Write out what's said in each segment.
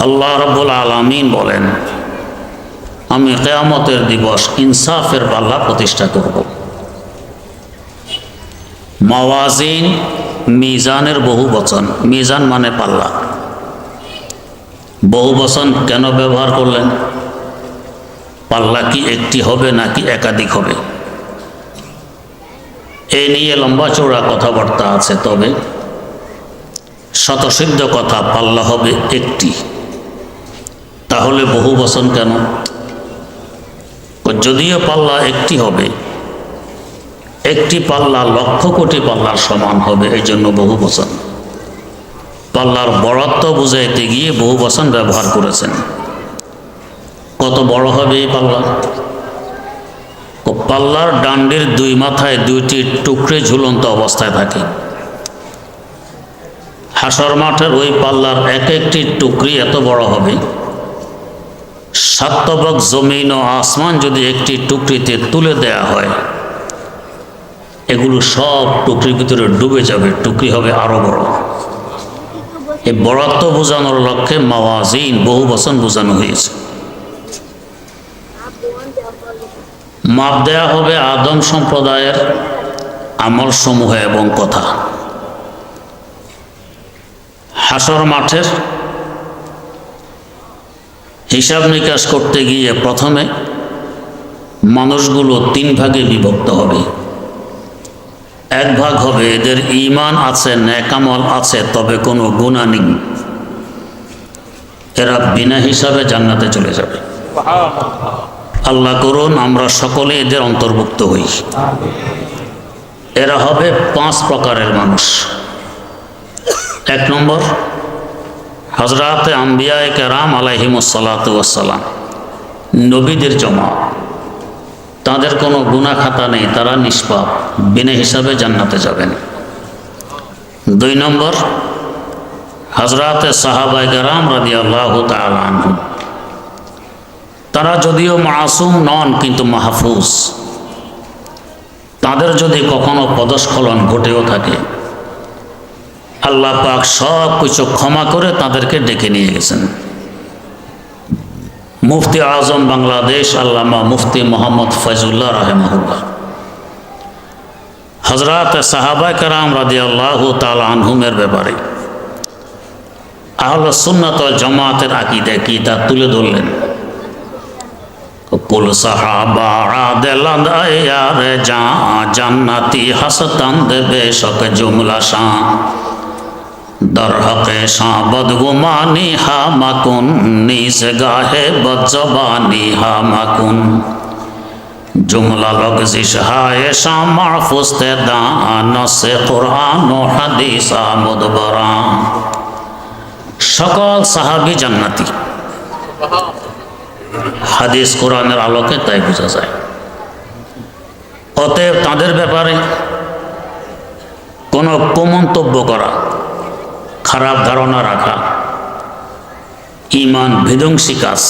আল্লাহ রাব্বুল আলামিন বলেন, আমি কিয়ামতের দিবস ইনসাফের পাল্লা প্রতিষ্ঠা করব। মাওয়াজিন মিজানের বহু বচন, মিজান মানে পাল্লা। বহু বচন কেন ব্যবহার করলেন? পাল্লা কি একটি হবে নাকি একাধিক হবে? এ নিয়ে লম্বা চৌড়া কথাবার্তা আছে, তবে শতসিদ্ধ কথা পাল্লা হবে একটি। তাহলে বহু বচন কেন? যদিও পাল্লা একটি হবে, একটি পাল্লা লক্ষ কোটি পাল্লার সমান হবে, এই জন্য বহু বচন। পাল্লার বড়ত্ব বুঝাইতে গিয়ে বহু বচন ব্যবহার করেছেন। কত বড় হবে এই পাল্লা? পাল্লার ডান্ডির দুই মাথায় দুইটি টুকরে ঝুলন্ত অবস্থায় থাকে। হাসর মাঠের ওই পাল্লার এক একটি টুকরি এত বড় হবে, সাতবক জমিন ও আসমান যদি একটি টুকরিতে তুলে দেয়া হয়, এগুলো সব টুকরির ভিতরে ডুবে যাবে, টুকরি হবে আরো বড়। এই বড়ত্ব বোঝানোর লক্ষ্যে মাওয়াজিন বহু বচন বোঝানো হয়েছে। মাপ দেয়া হবে আদম সম্প্রদায়ের আমল সমূহ এবং কথা। হাসর মাঠের হিসাব নিকাশ করতে গিয়ে প্রথমে মানুষগুলো তিন ভাগে বিভক্ত হবে। এক ভাগ হবে এদের ঈমান আছে, নেক আমল আছে, তবে কোনো গুনাহ নেই, এরা বিনা হিসাবে জান্নাতে চলে যাবে। আল্লাহ করুন আমরা সকলে এদের অন্তর্ভুক্ত হই। এরা হবে পাঁচ প্রকারের মানুষ। এক নম্বর, হযরত আম্বিয়ায়ে কেরাম আলাইহিমুসসালাতু ওয়াসসালাম, নবীদের জামাত। তাদের কোনো গুনাহ খাতা নেই, তারা নিষ্পাপ, বিনা হিসাবে জান্নাতে যাবেন। দুই নম্বর, হযরত সাহাবায়ে কেরাম রাদিয়াল্লাহু তাআলা আনহুম। তারা যদিও মাসুম নন কিন্তু মাহফুজ। তাদের যদি কখনো পদস্খলন ঘটেও থাকে, আল্লাহ পাক সব কিছু ক্ষমা করে তাদেরকে ডেকে নিয়ে গেছেন। মুফতি আজম বাংলাদেশ আল্লামা মুফতি মোহাম্মদ ফয়জুল্লাহ রাহিমাহুল্লাহ হযরত সাহাবায়ে কেরাম রাদিয়াল্লাহু তাআলা আনহুমের ব্যাপারে আহলে সুন্নাত ওয়াল জামাতের আকীদা কি তা তুলে ধরলেন। কুল সাহাবা আদেলান আয়ার জান্নাতি হাসতান দেবে শক জুমলা শাহ দর হকে শাহ বদগুমানি হা মাকুন নিজ গাহে বদজবানি হা মাকুন জুমলা লগজিশ হায় শাহ মাহফুজতে দান সে কুরআন ও হাদিস মুদবরা। সকল সাহাবী জান্নাতি, হাদিস কোরআনের আলোকে তাই বোঝা যায়। অতএব তাদের ব্যাপারে কোনো কুমন্তব্য করা, খারাপ ধারণা রাখা ঈমান বিধ্বংসী কাজ।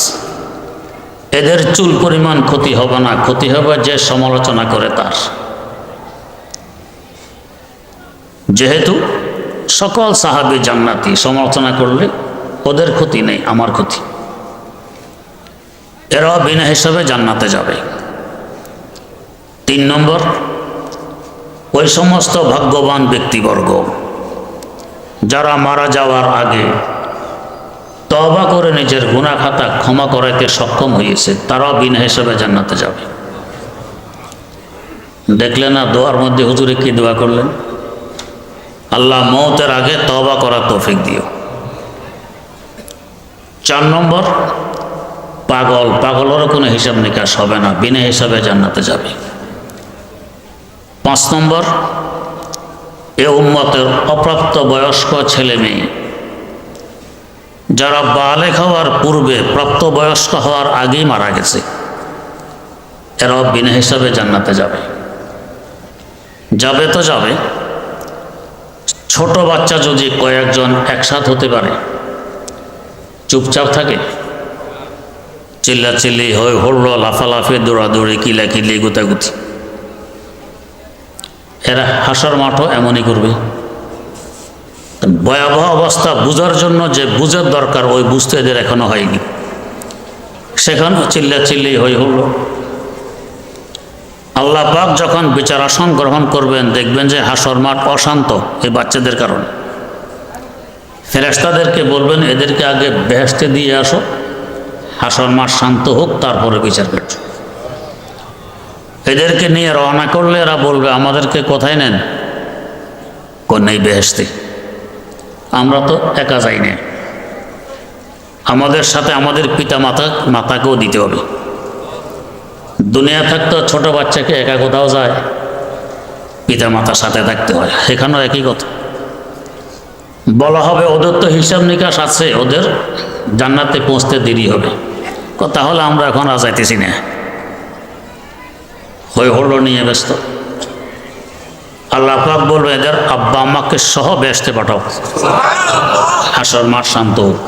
এদের চুল পরিমাণ ক্ষতি হবে না, ক্ষতি হবে যে সমালোচনা করে তার। যেহেতু সকল সাহাবী জান্নাতি, সমালোচনা করলে ওদের ক্ষতি নেই, আমার ক্ষতি। এরাও বিনা হিসাবে জান্নাতে যাবে। তিন নম্বর, ওই সমস্ত ভাগ্যবান ব্যক্তিবর্গ যারা মারা যাওয়ার আগে তওবা করে নিজের গুনাহ খাতা ক্ষমা করাইতে সক্ষম হয়েছে, তারাও বিনা হিসাবে জান্নাতে যাবে। দেখলেন না দোয়ার মধ্যে হুজুরে কি দোয়া করলেন? আল্লাহ মওতের আগে তওবা করার তৌফিক দিও। চার নম্বর, পাগল, পাগলেরও কোনো হিসাব নিকাশ হবে না, বিনা হিসাবে জান্নাতে যাবে। পাঁচ নম্বর, এ উম্মতের অপ্রাপ্ত বয়স্ক ছেলে মেয়ে যারা বালেগ হওয়ার পূর্বে প্রাপ্তবয়স্ক হওয়ার আগেই মারা গেছে, এরাও বিনা হিসাবে জান্নাতে যাবে। যাবে তো যাবে। ছোট বাচ্চা যদি কয়েকজন একসাথ হতে পারে, চুপচাপ থাকে, চিল্লাচিল্লি হই হল্লো, লাফালাফি, দৌড়াদৌড়ি, কিলাকিলি, গুতাগুতি, এরা হাসর মাঠও এমনই করবে। ভয়াবহ অবস্থা বুঝার জন্য যে বুঝার দরকার ওই বুঝতে এদের এখনো হয়নি, সেখানেও চিল্লাচিল্লি হলো। আল্লাহ পাক যখন বিচার আসন গ্রহণ করবেন দেখবেন যে হাসর মাঠ অশান্ত এই বাচ্চাদের কারণে। ফেরেশতাদেরকে বলবেন এদেরকে আগে বেহেশতে দিয়ে আসো, হাসর মাঠ শান্ত হোক, তারপরে বিচার করছো। এদেরকে নিয়ে রওনা করলে এরা বলবে আমাদেরকে কোথায় নেন? নেই বেহেশতে, আমরা তো একা যাই না, আমাদের সাথে আমাদের পিতা মাতাকেও দিতে হবে। দুনিয়া থাকতে ছোট বাচ্চাকে একা কোথাও যায়, পিতা মাতার সাথে থাকতে হয়, সেখানেও একই কথা। বলা হবে ওদের তো হিসাব নিকাশ আছে, ওদের জান্নাতে পৌঁছতে দেরি হবে, তাহলে আমরা এখন আর যাইতেছি না, হলো নিয়ে ব্যস্ত। আল্লাহ পাক বলবে এদের আব্বা আম্মাকে সহ বেহেশতে পাঠাও, হাসর মাঠ শান্ত হোক।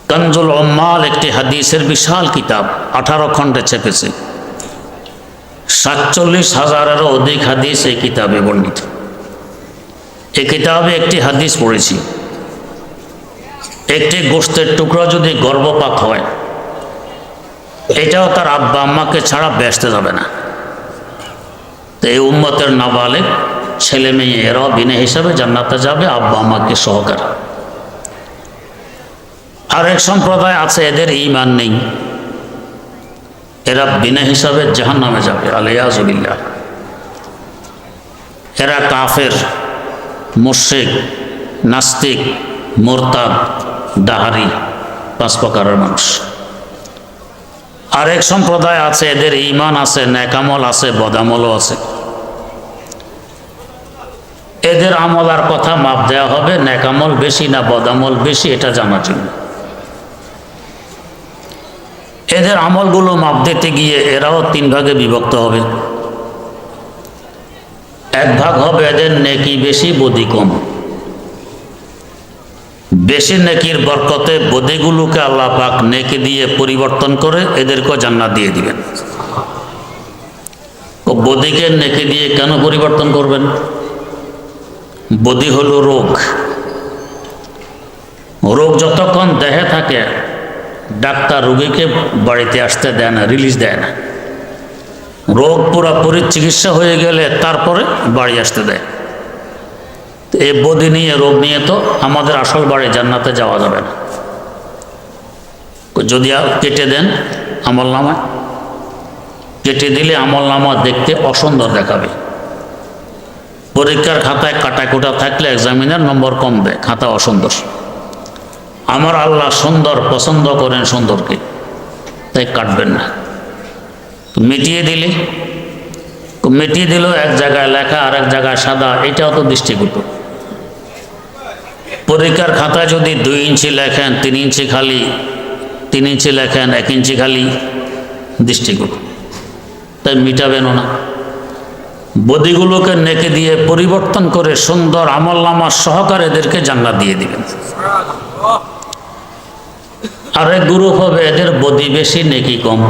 কানজুল উম্মাল একটি হাদিসের বিশাল কিতাব, 18 খণ্ডে ছেপেছে, 47,000-এরও অধিক হাদিস এই কিতাবে বর্ণিত। এই কিতাবে একটি হাদিস পড়েছি, একটি গোশতের টুকরা যদি গর্ভপাত হয়, এটাও তার আব্বা আম্মাকে ছাড়া বেহেশতে যাবে না। তো এই উম্মতের নাবালেগ ছেলে মেয়ে এরাও বিনা হিসাবে জান্নাতে যাবে, আব্বা আম্মাকে সহকারে। আর এক সম্প্রদায় আছে এদের ঈমান নেই, এরা বিনা হিসাবে জাহান্নামে যাবে, আলিয়াযুবিল্লাহ। এরা কাফের, মুশরিক, নাস্তিক, মুরতাদ, ডাহারি, 5 প্রকারের মানুষ। আরেক সম্প্রদায় আছে এদের ঈমান আছে, নেকামল আছে, বদামলও আছে। এদের আমল আর কথা মাপ দেওয়া হবে, নেকামল বেশি না বদামল বেশি এটা জানার জন্য। এদের আমলগুলো মাপ দিতে গিয়ে এরাও 3 ভাগে বিভক্ত হবে। এক ভাগ হবে এদের নেকি বেশি বদি কম। বেশি নেকির বরকতে বদিগুলোকে আল্লাহ পাক নেকি দিয়ে পরিবর্তন করে এদেরকে জান্নাত দিয়ে দিবেন। ও বদিকে নেকি দিয়ে কেন পরিবর্তন করবেন? বদি হলো রোগ। রোগ যতক্ষণ দেহে থাকে ডাক্তার রোগীকে বাড়িতে আসতে দেয় না, রিলিজ দেয় না। রোগ পুরোপুরি চিকিৎসা হয়ে গেলে তারপরে বাড়ি আসতে দেয়। এই বদি নিয়ে রোগ নিয়ে তো আমাদের আসল বাড়ি জান্নাতে যাওয়া যাবে না। যদি কেটে দেন আমলনামায়, কেটে দিলে আমলনামা দেখতে অসুন্দর দেখাবে। পরীক্ষার খাতায় কাটাকুটা থাকলে এক্সামিনার নম্বর কম দেয়, খাতা অসুন্দর। আমার আল্লাহ সুন্দর পছন্দ করেন সুন্দরকে, তাই কাটবেন না। মিটিয়ে দিল এক জায়গায় লেখা আর এক জায়গায় সাদা, এটাও তো দৃষ্টিকটু। পরীক্ষার খাতায় যদি 2 ইঞ্চি লেখেন, 3 ইঞ্চি খালি, 3 ইঞ্চি লেখেন 1 ইঞ্চি খালি, দৃষ্টিকটু, তাই মিটাবেনও না। বদিগুলোকে নেকি দিয়ে পরিবর্তন করে সুন্দর আমলনামা সহকারে এদেরকে জান্নাত দিয়ে দিবেন। আরেক গ্রুপ হবে এদের বদি বেশি নেকি কম।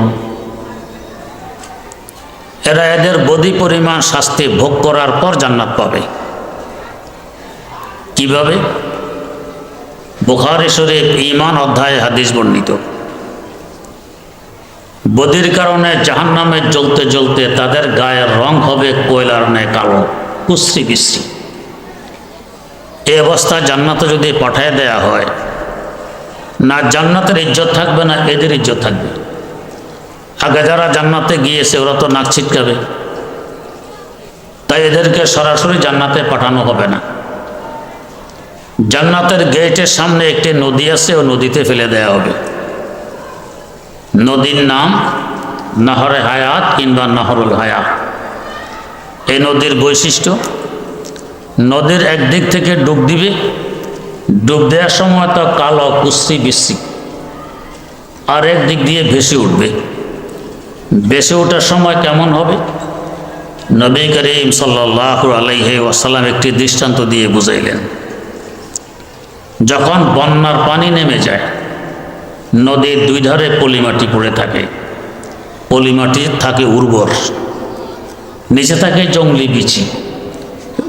এরা এদের বদি পরিমাণ শাস্তি ভোগ করার পর জান্নাত পাবে। কিভাবে? বুখারী শরীফ ঈমান অধ্যায়ে হাদিস বর্ণিত। বদির কারণে জাহান্নামে জ্বলতে জ্বলতে তাদের গায়ের রং হবে কয়লার ন্যায় কালো, কুশ্রী বিশ্রী। এই অবস্থা জান্নাতে যদি পাঠায় দেয়া হয়, না জান্নাতের ইজ্জত থাকবে না এদের ইজ্জত থাকবে। আগে যারা জান্নাতে গিয়েছে ওরা তো নাক ছিটকাবে, তাই এদেরকে সরাসরি জান্নাতে পাঠানো হবে না। জান্নাতের গেটের সামনে একটি নদী আছে, ও নদীতে ফেলে দেয়া হবে। নদীর নাম নহরে হায়াত কিংবা নহরুল হায়াত। এই নদীর বৈশিষ্ট্য, নদীর একদিক থেকে ডুব দিবে, ডুব দেওয়ার সময় তো কালো কুশ্রী বিশ্রী, আর একদিক দিয়ে ভেসে উঠবে। ভেসে ওঠার সময় কেমন হবে? নবী করিম সাল্লাল্লাহু আলাইহি ওয়াসাল্লাম একটি দৃষ্টান্ত দিয়ে বুঝাইলেন। যখন বন্যার পানি নেমে যায়, নদীর 2 ধারে পলিমাটি পড়ে থাকে, পলিমাটি থাকে উর্বর, নিচে থাকে জঙ্গলি বিচি।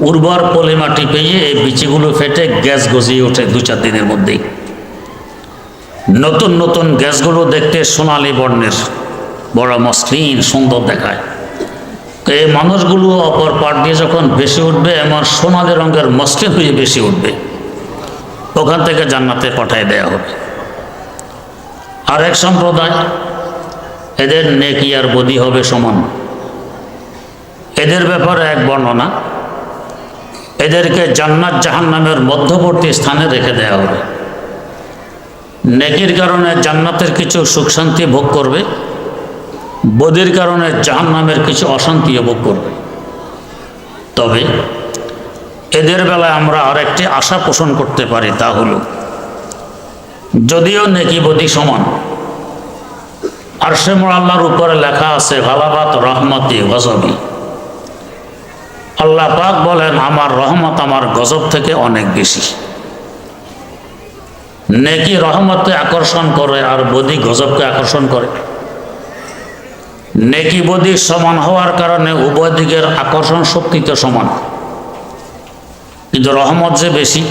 উর্বর পলি মাটি পেয়ে এই বিচিগুলো ফেটে গ্যাস গজিয়ে ওঠে 2-4 দিনের মধ্যেই। নতুন নতুন গ্যাসগুলো দেখতে সোনালী বর্ণের, বড় মসৃণ সুন্দর দেখায়। এই মানুষগুলো অপর পাট দিয়ে যখন বেশি উঠবে, এমন সোনালী রঙের মসৃণ হয়ে বেশি উঠবে, ওখান থেকে জান্নাতে পাঠায় দেয়া হবে। আর এক সম্প্রদায়, এদের নেকি আর বদি হবে সমান। এদের ব্যাপারে এক বর্ণনা, এদেরকে জান্নাত জাহান্নামের মধ্যবর্তী স্থানে রেখে দেয়া হবে। নেকির কারণে জান্নাতের কিছু সুখ শান্তি ভোগ করবে, বদির কারণে জাহান্নামের কিছু অশান্তিও ভোগ করবে। তবে এদের বেলায় আমরা আরেকটি আশা পোষণ করতে পারি, তা হলো যদিও নেকি বদি সমান, আরশে আল্লাহর উপরে লেখা আছে গালাবাত রহমতি গজবি। আল্লাহ পাক বলেন আমার রহমত আমার গজব থেকে অনেক বেশি। নেকি রহমতকে আকর্ষণ করে আর বদি গজবকে আকর্ষণ করে। নেকি বদি সমান হওয়ার কারণে উভয় দিকের আকর্ষণ শক্তি তো সমান, কিন্তু রহমত যে বেশি,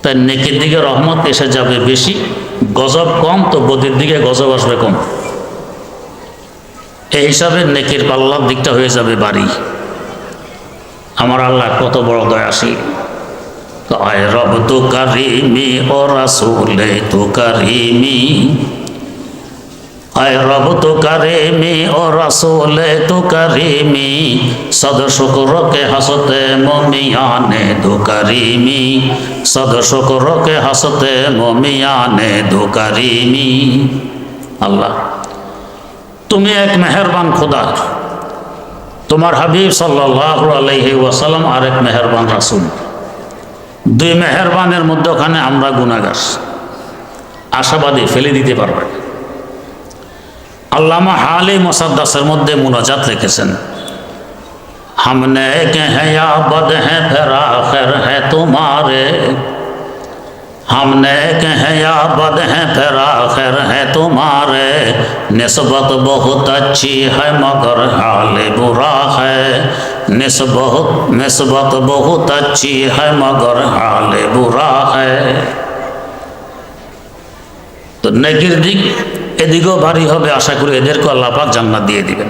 তাই নেকির দিকে রহমত এসে যাবে বেশি, গজব কম, তো বদির দিকে গজব আসবে কম। এই হিসাবে নেকির পাল্লার দিকটা হয়ে যাবে বাড়ি। আমার আল্লাহ কত বড় দয়াশীল। আয় রব তু কারিমি ও রাসূলে তু কারিমি, আয় রব তু কারিমি ও রাসূলে তু কারিমি, সদ শুকর কে হাসতে মুমিয়ানে দু কারিমি, সদ শুকর কে হাসতে মুমিয়ানে দু কারিমি। আল্লাহ তুমি এক মেহেরবান খোদা, তোমার হাবিব সাল্লাল্লাহু আলাইহি ওয়াসাল্লাম আরেক মেহেরবান রাসূল। দুই মেহেরবানের মধ্যখানে আমরা গুনাহগার, আশাবাদী, ফেলে দিতে পারবে। আল্লামা হালি মুসাদ্দাসের মধ্যে মুনাজাত লিখেছেন, हमने के हैं या बद हैं फिर आखिर है तुम्हारे, हमने के हैं या बद हैं फिर आखिर है तुम्हारे, निस्बत बहुत अच्छी है मगर हाल बुरा है, निस्बत बहुत अच्छी है मगर हाल बुरा है। তো নেকির দিক এদিকেও ভারী হবে, আশা করি এদেরকে আল্লাহ পাক জান্নাত দিয়ে দিবেন।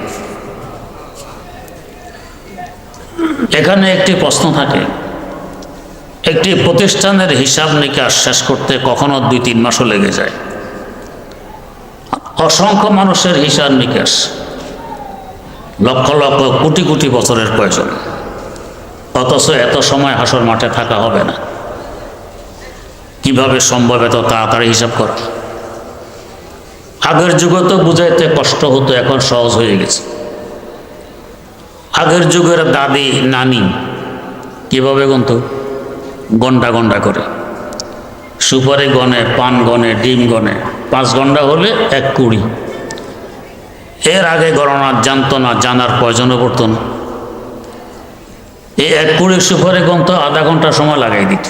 এখানে একটি প্রশ্ন থাকে, একটি প্রতিষ্ঠানের হিসাব নিকাশ শেষ করতে কখনো 2-3 মাসও লেগে যায়। অসংখ্য মানুষের হিসাব নিকাশ, লক্ষ লক্ষ কোটি কোটি বছরের প্রয়োজন, অথচ এত সময় হাসর মাঠে থাকা হবে না। কিভাবে সম্ভব এত তাড়াতাড়ি হিসাব করা? আগের যুগে তো বুঝাইতে কষ্ট হতো, এখন সহজ হয়ে গেছে। আগের যুগের দাদি নানি কিভাবে গুনতো? গন্ডা গন্ডা করে, সুপারি গনে, পান গনে, ডিম গনে, 5 ঘন্টা হলে 1 কুড়ি। এর আগে গণনা জানতো না, জানার প্রয়োজনও পড়তো না। এই 1 কুড়ি সুপারি গনতো, আধা ঘন্টা সময় লাগাই দিত।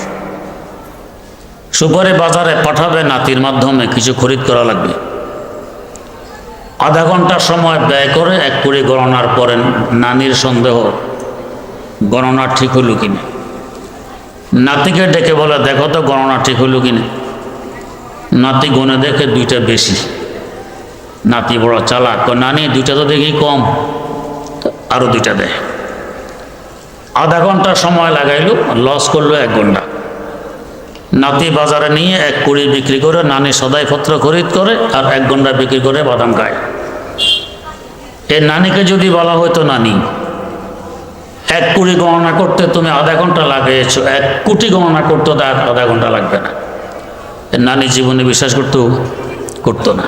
সুপারি বাজারে পাঠাবে, নাতির মাধ্যমে কিছু খরিদ করা লাগবে, আধা ঘন্টা সময় ব্যয় করে 1 কুড়ি গণনার পরে নানির সন্দেহ গণনা ঠিক হলো কিনা। নাতিকে ডেকে বলে, দেখো তো গণনা ঠিক হলো কিনা। নাতি গনে দেখে 2টা বেশি। নাতি বড় চালাক, নানি 2টা তো দেখি কম, আরো 2টা দেয়। আধা ঘন্টা সময় লাগাইলো, লস করলো 1 ঘন্টা। নাতি বাজারে নিয়ে 1 কুড়ি বিক্রি করে নানি সদাইপত্র খরিদ করে, আর 1 ঘন্টা বিক্রি করে বাদাম খায়। এই নানিকে যদি বলা হয়তো, নানি 1 কুড়ি গণনা করতে তুমি আধা ঘন্টা লাগিয়েছো, 1 কোটি গণনা করতে আধা ঘন্টা লাগবে না, নানি জীবনে বিশ্বাস করতো না।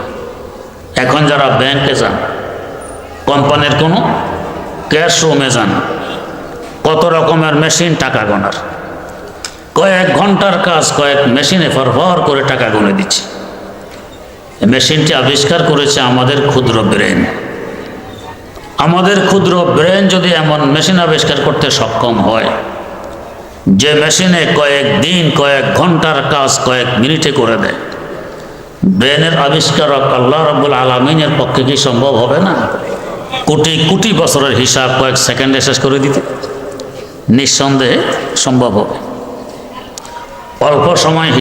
এখন যারা ব্যাংকে যান, কোম্পানির কোনো ক্যাশ রুমে যান, কত রকমের মেশিন টাকা গোনার, কয়েক ঘন্টার কাজ কয়েক মেশিনে ফরফর করে টাকা গুনে দিচ্ছে। মেশিনটি আবিষ্কার করেছে আমাদের ক্ষুদ্র ব্রেন। আমাদের ক্ষুদ্র ব্রেন যদি এমন মেশিন আবিষ্কার করতে সক্ষম হয়, যে মেশিনে কয়েক দিন কয়েক ঘন্টার কাজ কয়েক মিনিটে করে দেয়, ব্রেনের আবিষ্কারক আল্লাহ রাব্বুল আলামিনের পক্ষে কি সম্ভব হবে না কোটি কোটি বছরের হিসাব কয়েক সেকেন্ডে শেষ করে দিতে? নিঃসন্দেহে সম্ভব হবে। অল্প সময়